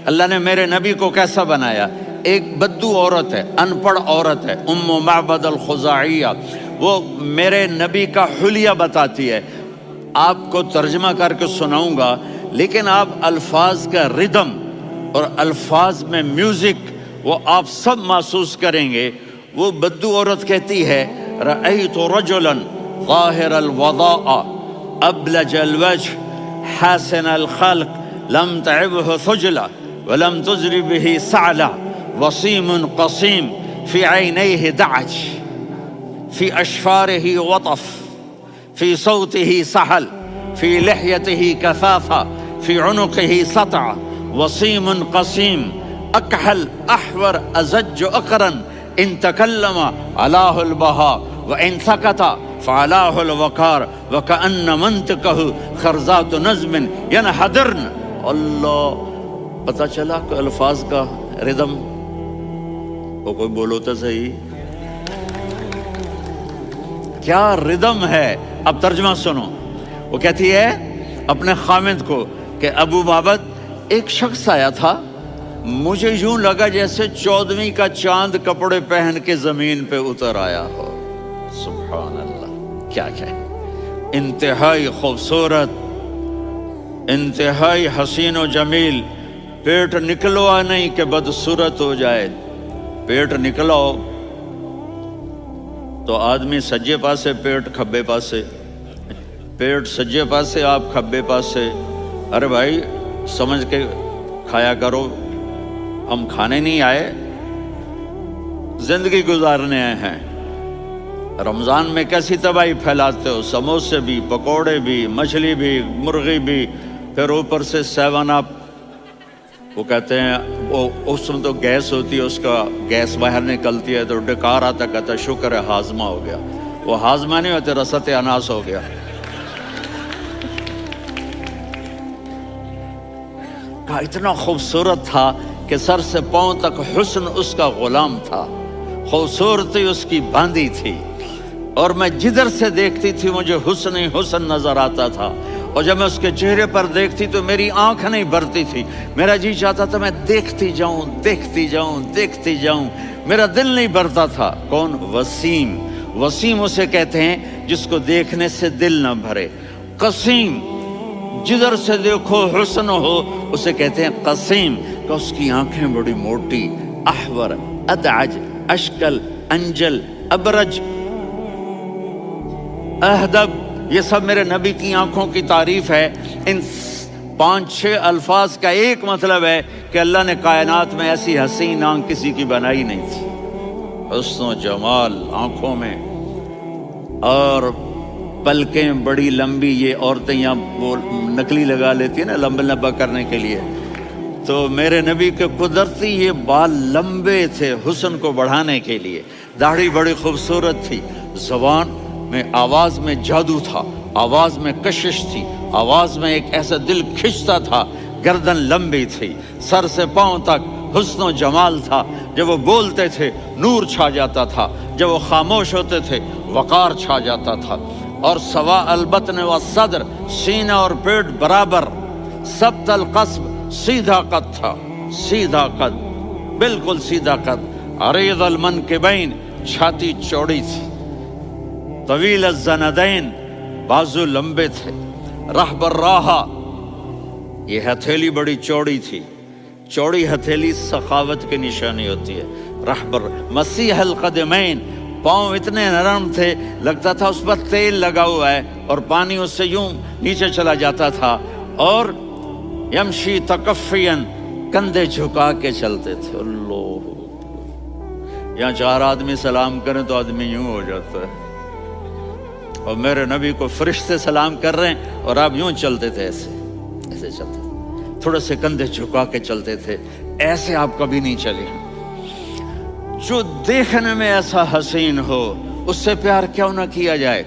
اللہ نے میرے نبی کو کیسا بنایا؟ ایک بدو عورت ہے، ان پڑھ عورت ہے، ام معبد الخزاعیہ، وہ میرے نبی کا حلیہ بتاتی ہے. آپ کو ترجمہ کر کے سناؤں گا، لیکن آپ الفاظ کا ردم اور الفاظ میں میوزک وہ آپ سب محسوس کریں گے. وہ بدو عورت کہتی ہے رأیت رجلا ظاہر الوضاء ابلج الوجه حاسن الخلق لم تعبه ثجلة ولم تزر به سعلة وصيم قصيم في عينيه دعج في أشفاره وطف في صوته سحل في لحيته كثافة في عنقه سطع وصيم قصيم أكحل أحور أزج أقرا إن تكلم علاه البهاء وإن سكت فعلاه الوقار وكأن منطقه خرزات نظم ينحدرن. اللہ، پتہ چلا کہ الفاظ کا ردم. وہ کوئی بولو تو صحیح، کیا ردم ہے. اب ترجمہ سنو. وہ کہتی ہے اپنے خامد کو کہ ابو معبد، ایک شخص آیا تھا، مجھے یوں لگا جیسے 14ویں کا چاند کپڑے پہن کے زمین پہ اتر آیا ہو. سبحان اللہ، کیا انتہائی خوبصورت، انتہائی حسین و جمیل. پیٹ نکلوا نہیں کہ بدصورت ہو جائے. پیٹ نکلاؤ تو آدمی سجے پاسے پیٹ، کھبے پاسے پیٹ، سجے پاسے آپ کھبے پاسے. ارے بھائی سمجھ کے کھایا کرو. ہم کھانے نہیں آئے، زندگی گزارنے آئے ہیں. رمضان میں کیسی تباہی پھیلاتے ہو، سموسے بھی، پکوڑے بھی، مچھلی بھی، مرغی بھی، پھر اوپر سے 7 اپ. وہ کہتے ہیں وہ اس میں تو گیس ہوتی ہے، اس کا گیس باہر نکلتی ہے تو ڈکار آتا، کہتا شکر ہے ہاضمہ ہو گیا. وہ ہاضمہ نہیں ہوتے، رسط اناس ہو گیا. کہا اتنا خوبصورت تھا کہ سر سے پاؤں تک حسن اس کا غلام تھا، خوبصورتی اس کی باندھی تھی، اور میں جدھر سے دیکھتی تھی مجھے حسن ہی حسن نظر آتا تھا. اور جب میں اس کے چہرے پر دیکھتی تو میری آنکھ نہیں بھرتی تھی، میرا جی چاہتا تھا میں دیکھتی جاؤں، دیکھتی جاؤں، دیکھتی جاؤں. میرا دل نہیں بھرتا تھا. کون؟ وسیم. وسیم اسے کہتے ہیں جس کو دیکھنے سے دل نہ بھرے. قسیم، جدھر سے دیکھو حسن ہو، اسے کہتے ہیں قسیم، کہ اس کی آنکھیں بڑی موٹی. احور، ادعج، اشکل، انجل، ابرج، اہدب، یہ سب میرے نبی کی آنکھوں کی تعریف ہے. ان 5-6 الفاظ کا ایک مطلب ہے کہ اللہ نے کائنات میں ایسی حسین آنکھ کسی کی بنائی نہیں تھی. حسن و جمال آنکھوں میں، اور پلکیں بڑی لمبی. یہ عورتیں یہاں وہ نکلی لگا لیتی ہیں نا لمبا کرنے کے لیے، تو میرے نبی کے قدرتی یہ بال لمبے تھے حسن کو بڑھانے کے لیے. داڑھی بڑی خوبصورت تھی. زبان میں، آواز میں جادو تھا، آواز میں کشش تھی، آواز میں ایک ایسا دل کھنچتا تھا. گردن لمبی تھی، سر سے پاؤں تک حسن و جمال تھا. جب وہ بولتے تھے نور چھا جاتا تھا، جب وہ خاموش ہوتے تھے وقار چھا جاتا تھا. اور سوا البطن و صدر، سینہ اور پیٹ برابر. سبت القصب، سیدھا قد تھا، سیدھا قد، بالکل سیدھا قد. عریض المنکبین، چھاتی چوڑی تھی. طویل الزندین، بازو لمبے تھے. رحب الراحہ، یہ ہتھیلی بڑی چوڑی تھی. چوڑی ہتھیلی سخاوت کی نشانی ہوتی ہے. رحب مسیح القدمین، پاؤں اتنے نرم تھے لگتا تھا اس پر تیل لگا ہوا ہے، اور پانی اس سے یوں نیچے چلا جاتا تھا. اور یمشی تکفین، کندھے جھکا کے چلتے تھے. اللہ، یہاں 4 آدمی سلام کریں تو آدمی یوں ہو جاتا ہے. اور میرے نبی کو فرشتے سلام کر رہے ہیں اور آپ یوں چلتے تھے، ایسے ایسے چلتے تھے، تھوڑے سے کندھے جھکا کے چلتے تھے. ایسے آپ کبھی نہیں چلے. جو دیکھنے میں ایسا حسین ہو اس سے پیار کیوں نہ کیا جائے.